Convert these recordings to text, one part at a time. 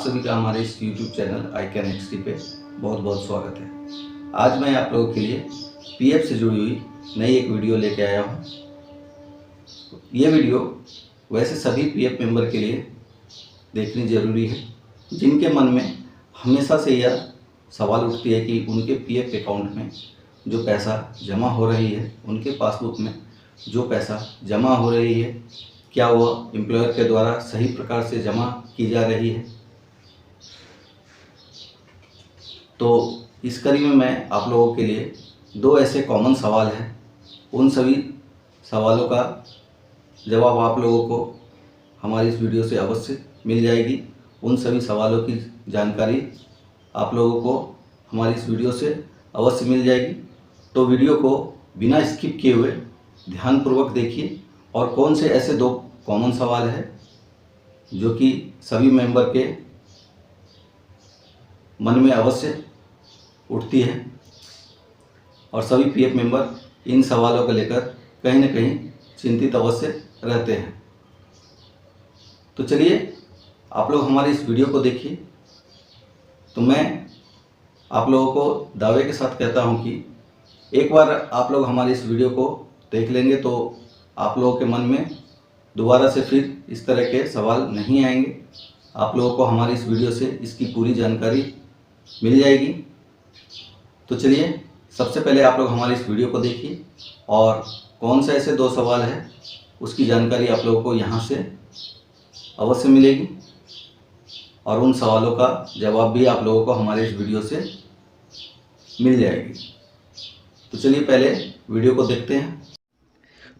सभी का हमारे इस YouTube चैनल आई कैन एक्सटी पे बहुत बहुत स्वागत है। आज मैं आप लोगों के लिए पीएफ से जुड़ी हुई नई एक वीडियो लेके आया हूँ। ये वीडियो वैसे सभी पीएफ मेंबर के लिए देखनी ज़रूरी है, जिनके मन में हमेशा से यह सवाल उठती है कि उनके पीएफ अकाउंट में जो पैसा जमा हो रही है, उनके पासबुक में जो पैसा जमा हो रही है, क्या वह एम्प्लॉयर के द्वारा सही प्रकार से जमा की जा रही है। तो इस कड़ी में मैं आप लोगों के लिए दो ऐसे कॉमन सवाल हैं, उन सभी सवालों का जवाब आप लोगों को हमारी इस वीडियो से अवश्य मिल जाएगी। उन सभी सवालों की जानकारी आप लोगों को हमारी इस वीडियो से अवश्य मिल जाएगी। तो वीडियो को बिना स्किप किए हुए ध्यानपूर्वक देखिए और कौन से ऐसे दो कॉमन सवाल है जो कि सभी मेंबर के मन में अवश्य उठती है और सभी पीएफ मेंबर इन सवालों को लेकर कहीं न कहीं चिंतित अवश्य रहते हैं। तो चलिए आप लोग हमारी इस वीडियो को देखिए। तो मैं आप लोगों को दावे के साथ कहता हूं कि एक बार आप लोग हमारी इस वीडियो को देख लेंगे तो आप लोगों के मन में दोबारा से फिर इस तरह के सवाल नहीं आएंगे। आप लोगों को हमारी इस वीडियो से इसकी पूरी जानकारी मिल जाएगी। तो चलिए सबसे पहले आप लोग हमारी इस वीडियो को देखिए और कौन से ऐसे दो सवाल है उसकी जानकारी आप लोगों को यहाँ से अवश्य मिलेगी और उन सवालों का जवाब भी आप लोगों को हमारे इस वीडियो से मिल जाएगी। तो चलिए पहले वीडियो को देखते हैं।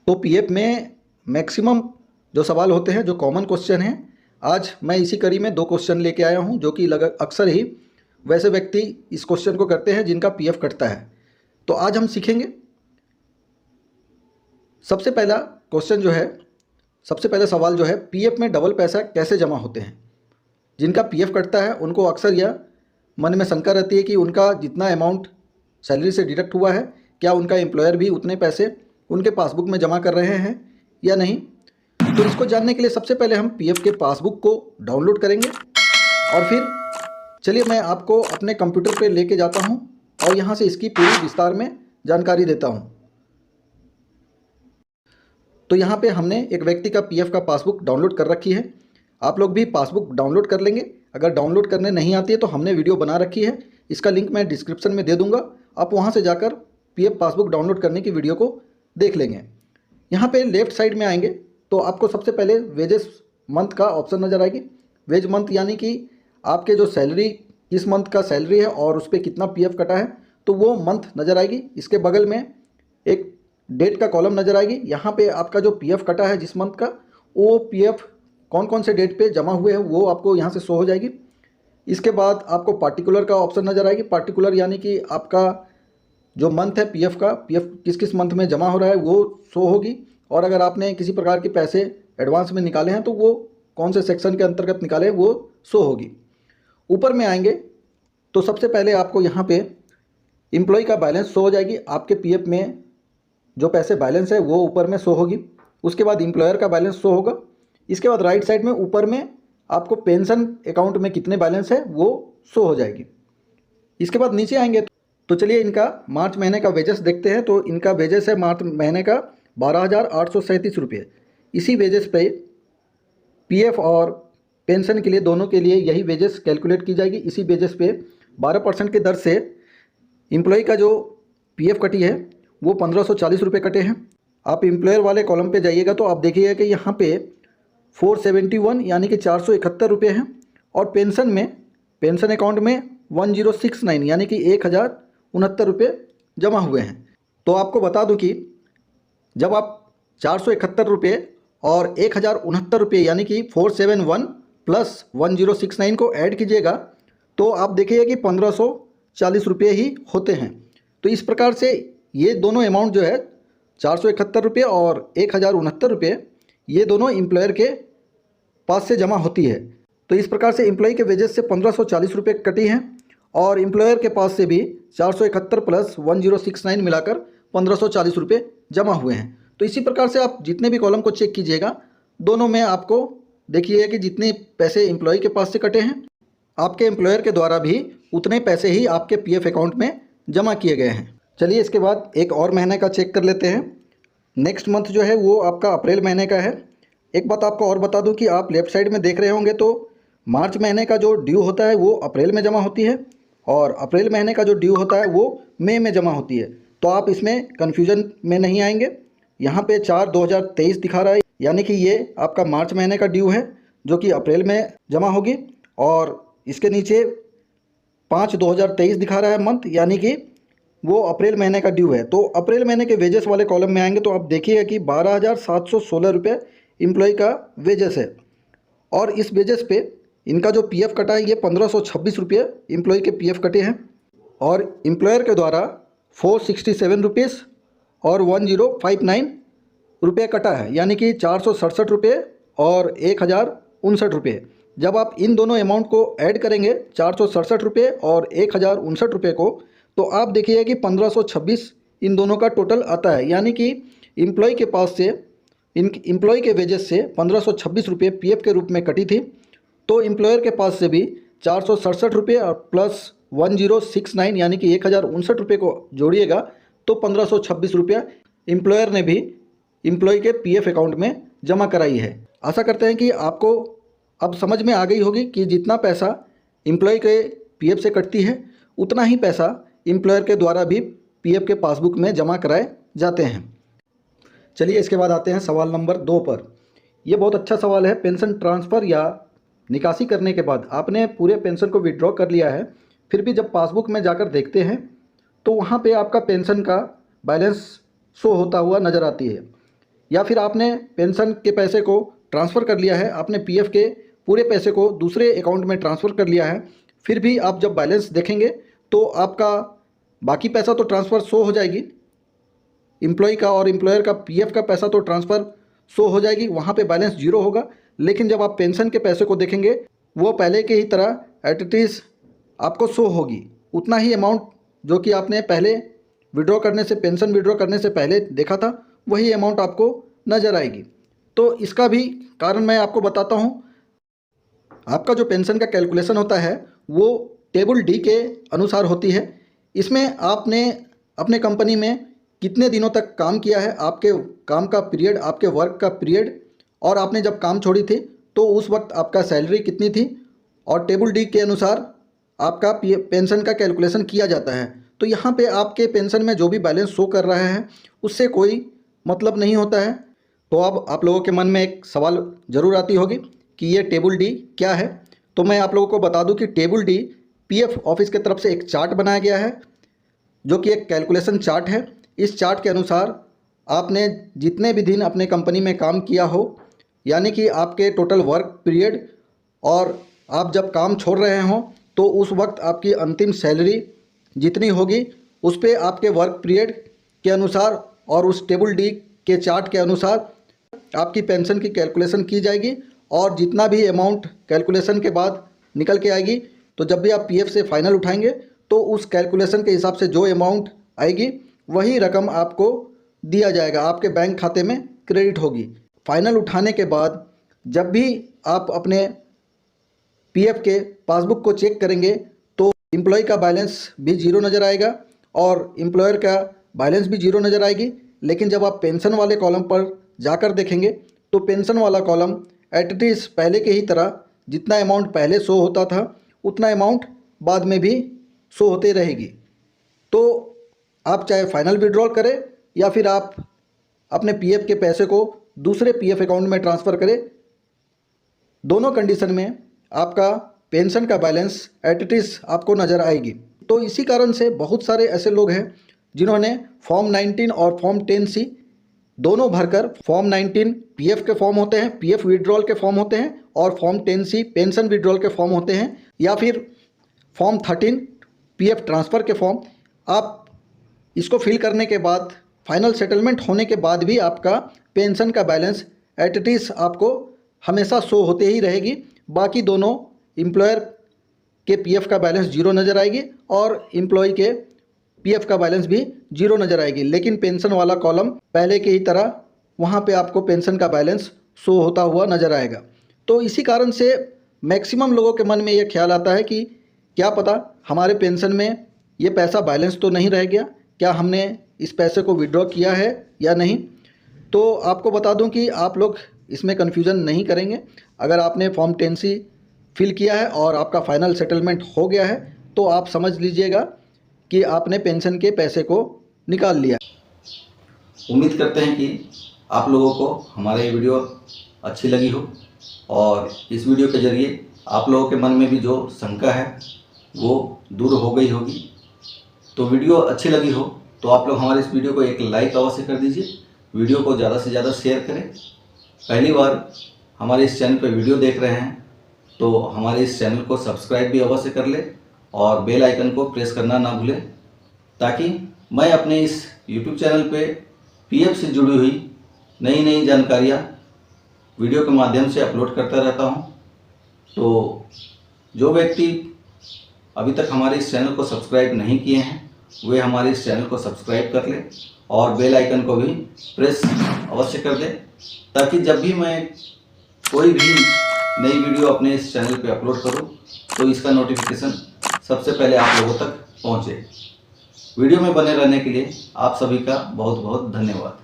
तो पीएफ में मैक्सिमम जो सवाल होते हैं, जो कॉमन क्वेश्चन हैं, आज मैं इसी कड़ी में दो क्वेश्चन लेके आया हूं जो कि अक्सर ही वैसे व्यक्ति इस क्वेश्चन को करते हैं जिनका पीएफ कटता है। तो आज हम सीखेंगे। सबसे पहला क्वेश्चन जो है, सबसे पहला सवाल जो है, पीएफ में डबल पैसा कैसे जमा होते हैं। जिनका पीएफ कटता है उनको अक्सर यह मन में शंका रहती है कि उनका जितना अमाउंट सैलरी से डिडक्ट हुआ है, क्या उनका एम्प्लॉयर भी उतने पैसे उनके पासबुक में जमा कर रहे हैं या नहीं। तो इसको जानने के लिए सबसे पहले हम पीएफ के पासबुक को डाउनलोड करेंगे और फिर चलिए मैं आपको अपने कंप्यूटर पे लेके जाता हूं और यहां से इसकी पूरी विस्तार में जानकारी देता हूं। तो यहां पे हमने एक व्यक्ति का पीएफ का पासबुक डाउनलोड कर रखी है। आप लोग भी पासबुक डाउनलोड कर लेंगे। अगर डाउनलोड करने नहीं आती है तो हमने वीडियो बना रखी है, इसका लिंक मैं डिस्क्रिप्शन में दे दूँगा। आप वहाँ से जाकर पीएफ पासबुक डाउनलोड करने की वीडियो को देख लेंगे। यहाँ पे लेफ़्ट साइड में आएंगे तो आपको सबसे पहले वेजेस मंथ का ऑप्शन नज़र आएगी। वेज मंथ यानी कि आपके जो सैलरी, किस मंथ का सैलरी है और उस पर कितना पीएफ कटा है, तो वो मंथ नज़र आएगी। इसके बगल में एक डेट का कॉलम नज़र आएगी। यहाँ पे आपका जो पीएफ कटा है जिस मंथ का, वो पीएफ कौन कौन से डेट पे जमा हुए हैं वो आपको यहाँ से शो हो जाएगी। इसके बाद आपको पार्टिकुलर का ऑप्शन नज़र आएगी। पार्टिकुलर यानी कि आपका जो मंथ है पीएफ का, पीएफ किस किस मंथ में जमा हो रहा है वो शो होगी। और अगर आपने किसी प्रकार के पैसे एडवांस में निकाले हैं तो वो कौन से सेक्शन के अंतर्गत निकाले हैं वो शो होगी। ऊपर में आएंगे तो सबसे पहले आपको यहाँ पे एम्प्लॉय का बैलेंस शो हो जाएगी। आपके पीएफ में जो पैसे बैलेंस है वो ऊपर में शो होगी। उसके बाद एम्प्लॉयर का बैलेंस शो होगा। इसके बाद राइट साइड में ऊपर में आपको पेंशन अकाउंट में कितने बैलेंस है वो शो हो जाएगी। इसके बाद नीचे आएंगे तो चलिए इनका मार्च महीने का वेजेस देखते हैं। तो इनका वेजेस है मार्च महीने का 12,837 रुपये। इसी वेजेस पे पीएफ और पेंशन के लिए, दोनों के लिए यही वेजेस कैलकुलेट की जाएगी। इसी वेजेस पे 12% की दर से एम्प्लॉय का जो पीएफ कटी है वो 1540 रुपये कटे हैं। आप एम्प्लॉयर वाले कॉलम पे जाइएगा तो आप देखिएगा कि यहाँ पे 471 यानी कि 471 रुपये हैं और पेंशन में, पेंशन अकाउंट में 1069 यानी कि 1069 रुपये जमा हुए हैं। तो आपको बता दूं कि जब आप 471 रुपये और 1069 रुपये यानी कि 471 प्लस 1069 को ऐड कीजिएगा तो आप देखिए कि 1540 रुपये ही होते हैं। तो इस प्रकार से ये दोनों अमाउंट जो है 471 रुपये और 1069 रुपये, ये दोनों एम्प्लॉयर के पास से जमा होती है। तो इस प्रकार से एम्प्लॉय के वेजेस से 1540 रुपये कटी हैं और एम्प्लॉयर के पास से भी 471 प्लस 1069 मिलाकर 1540 रुपये जमा हुए हैं। तो इसी प्रकार से आप जितने भी कॉलम को चेक कीजिएगा, दोनों में आपको देखिए कि जितने पैसे एम्प्लॉय के पास से कटे हैं आपके एम्प्लॉयर के द्वारा भी उतने पैसे ही आपके पीएफ अकाउंट में जमा किए गए हैं। चलिए इसके बाद एक और महीने का चेक कर लेते हैं। नेक्स्ट मंथ जो है वो आपका अप्रैल महीने का है। एक बात आपको और बता दूं कि आप लेफ़्ट साइड में देख रहे होंगे तो मार्च महीने का जो ड्यू होता है वो अप्रैल में जमा होती है और अप्रैल महीने का जो ड्यू होता है वो मई में जमा होती है। तो आप इसमें कन्फ्यूज़न में नहीं आएंगे। यहाँ पे 4/2023 दिखा रहा है, यानी कि ये आपका मार्च महीने का ड्यू है जो कि अप्रैल में जमा होगी, और इसके नीचे 5/2023 दिखा रहा है मंथ, यानी कि वो अप्रैल महीने का ड्यू है। तो अप्रैल महीने के वेजेस वाले कॉलम में आएंगे तो आप देखिएगा कि 12,716 रुपये एम्प्लॉय का वेजेस है, और इस वेजेस पे इनका जो पीएफ कटा है ये 1,526 रुपये एम्प्लॉय के पीएफ कटे हैं, और एम्प्लॉयर के द्वारा 467 रुपीज़ और 1059 रुपये कटा है, यानी कि 467 रुपये और 1,059 रुपये। जब आप इन दोनों अमाउंट को ऐड करेंगे 467 रुपये और 1,059 रुपये को, तो आप देखिए कि 1,526 इन दोनों का टोटल आता है, यानी कि एम्प्लॉय के पास से एम्प्लॉय के वेजेस से 1,526 रुपये पीएफ के रूप में कटी थी, तो एम्प्लॉयर के पास से भी 467 रुपये और प्लस 1069 यानी कि 1,059 रुपये को जोड़िएगा तो 1,526 रुपया एम्प्लॉयर ने भी एम्प्लॉय के पीएफ अकाउंट में जमा कराई है। आशा करते हैं कि आपको अब समझ में आ गई होगी कि जितना पैसा एम्प्लॉय के पीएफ से कटती है उतना ही पैसा एम्प्लॉयर के द्वारा भी पीएफ के पासबुक में जमा कराए जाते हैं। चलिए इसके बाद आते हैं सवाल नंबर 2 पर। यह बहुत अच्छा सवाल है। पेंशन ट्रांसफ़र या निकासी करने के बाद आपने पूरे पेंशन को विड्रॉ कर लिया है, फिर भी जब पासबुक में जाकर देखते हैं तो वहाँ पे आपका पेंशन का बैलेंस शो होता हुआ नज़र आती है, या फिर आपने पेंशन के पैसे को ट्रांसफ़र कर लिया है, आपने पीएफ के पूरे पैसे को दूसरे अकाउंट में ट्रांसफ़र कर लिया है, फिर भी आप जब बैलेंस देखेंगे तो आपका बाकी पैसा तो ट्रांसफ़र शो हो जाएगी एम्प्लॉय का, और एम्प्लॉयर का पीएफ का पैसा तो ट्रांसफ़र शो हो जाएगी, वहाँ पे बैलेंस जीरो होगा। लेकिन जब आप पेंशन के पैसे को देखेंगे वो पहले के ही तरह एट इट इज़ आपको शो होगी, उतना ही अमाउंट जो कि आपने पहले विड्रॉ करने से, पेंशन विड्रॉ करने से पहले देखा था, वही अमाउंट आपको नज़र आएगी। तो इसका भी कारण मैं आपको बताता हूँ। आपका जो पेंशन का कैलकुलेशन होता है वो टेबल डी के अनुसार होती है। इसमें आपने अपने कंपनी में कितने दिनों तक काम किया है, आपके काम का पीरियड, आपके वर्क का पीरियड, और आपने जब काम छोड़ी थी तो उस वक्त आपका सैलरी कितनी थी, और टेबल डी के अनुसार आपका पेंशन का कैलकुलेशन किया जाता है। तो यहाँ पे आपके पेंशन में जो भी बैलेंस शो कर रहा है उससे कोई मतलब नहीं होता है। तो अब आप लोगों के मन में एक सवाल ज़रूर आती होगी कि ये टेबल डी क्या है। तो मैं आप लोगों को बता दूं कि टेबल डी पीएफ ऑफिस की तरफ से एक चार्ट बनाया गया है जो कि एक कैलकुलेशन चार्ट है। इस चार्ट के अनुसार आपने जितने भी दिन अपने कंपनी में काम किया हो, यानी कि आपके टोटल वर्क पीरियड, और आप जब काम छोड़ रहे हों तो उस वक्त आपकी अंतिम सैलरी जितनी होगी उस पे आपके वर्क पीरियड के अनुसार और उस टेबल डी के चार्ट के अनुसार आपकी पेंशन की कैलकुलेशन की जाएगी, और जितना भी अमाउंट कैलकुलेशन के बाद निकल के आएगी, तो जब भी आप पीएफ से फाइनल उठाएंगे तो उस कैलकुलेशन के हिसाब से जो अमाउंट आएगी वही रकम आपको दिया जाएगा, आपके बैंक खाते में क्रेडिट होगी। फाइनल उठाने के बाद जब भी आप अपने पीएफ के पासबुक को चेक करेंगे तो एम्प्लॉय का बैलेंस भी जीरो नज़र आएगा और एम्प्लॉयर का बैलेंस भी जीरो नज़र आएगी। लेकिन जब आप पेंशन वाले कॉलम पर जाकर देखेंगे तो पेंशन वाला कॉलम एट इट इज़ पहले के ही तरह जितना अमाउंट पहले शो होता था उतना अमाउंट बाद में भी शो होते रहेगी। तो आप चाहे फाइनल विड्रॉल करें या फिर आप अपने पीएफ के पैसे को दूसरे पीएफ अकाउंट में ट्रांसफ़र करें, दोनों कंडीशन में आपका पेंशन का बैलेंस एट इट इज़ आपको नज़र आएगी। तो इसी कारण से बहुत सारे ऐसे लोग हैं जिन्होंने फॉर्म 19 और फॉर्म 10C दोनों भरकर, फॉर्म 19 पीएफ के फॉर्म होते हैं, पीएफ विड्रॉल के फॉर्म होते हैं, और फॉर्म 10C पेंशन विड्रॉल के फॉर्म होते हैं, या फिर फॉर्म 13 पीएफ ट्रांसफ़र के फॉर्म। आप इसको फिल करने के बाद फाइनल सेटलमेंट होने के बाद भी आपका पेंशन का बैलेंस एट इट इज़ आपको हमेशा शो होते ही रहेगी। बाकी दोनों एम्प्लॉयर के पीएफ का बैलेंस जीरो नज़र आएगी और एम्प्लॉय के पीएफ का बैलेंस भी जीरो नज़र आएगी। लेकिन पेंशन वाला कॉलम पहले की ही तरह वहाँ पे आपको पेंशन का बैलेंस शो होता हुआ नज़र आएगा। तो इसी कारण से मैक्सिमम लोगों के मन में ये ख्याल आता है कि क्या पता हमारे पेंशन में ये पैसा बैलेंस तो नहीं रह गया, क्या हमने इस पैसे को विड्रॉ किया है या नहीं। तो आपको बता दूं कि आप लोग इसमें कन्फ्यूज़न नहीं करेंगे। अगर आपने फॉर्म 10C फिल किया है और आपका फाइनल सेटलमेंट हो गया है तो आप समझ लीजिएगा कि आपने पेंशन के पैसे को निकाल लिया। उम्मीद करते हैं कि आप लोगों को हमारा ये वीडियो अच्छी लगी हो और इस वीडियो के ज़रिए आप लोगों के मन में भी जो शंका है वो दूर हो गई होगी। तो वीडियो अच्छी लगी हो तो आप लोग हमारे इस वीडियो को एक लाइक अवश्य कर दीजिए, वीडियो को ज़्यादा से ज़्यादा शेयर करें। पहली बार हमारे इस चैनल पर वीडियो देख रहे हैं तो हमारे इस चैनल को सब्सक्राइब भी अवश्य कर ले और बेल आइकन को प्रेस करना ना भूलें, ताकि मैं अपने इस यूट्यूब चैनल पे पीएफ से जुड़ी हुई नई नई जानकारियाँ वीडियो के माध्यम से अपलोड करता रहता हूँ। तो जो व्यक्ति अभी तक हमारे इस चैनल को सब्सक्राइब नहीं किए हैं वे हमारे इस चैनल को सब्सक्राइब कर लें और बेल आइकन को भी प्रेस अवश्य कर दें, ताकि जब भी मैं कोई भी नई वीडियो अपने इस चैनल पे अपलोड करूं तो इसका नोटिफिकेशन सबसे पहले आप लोगों तक पहुंचे। वीडियो में बने रहने के लिए आप सभी का बहुत बहुत धन्यवाद।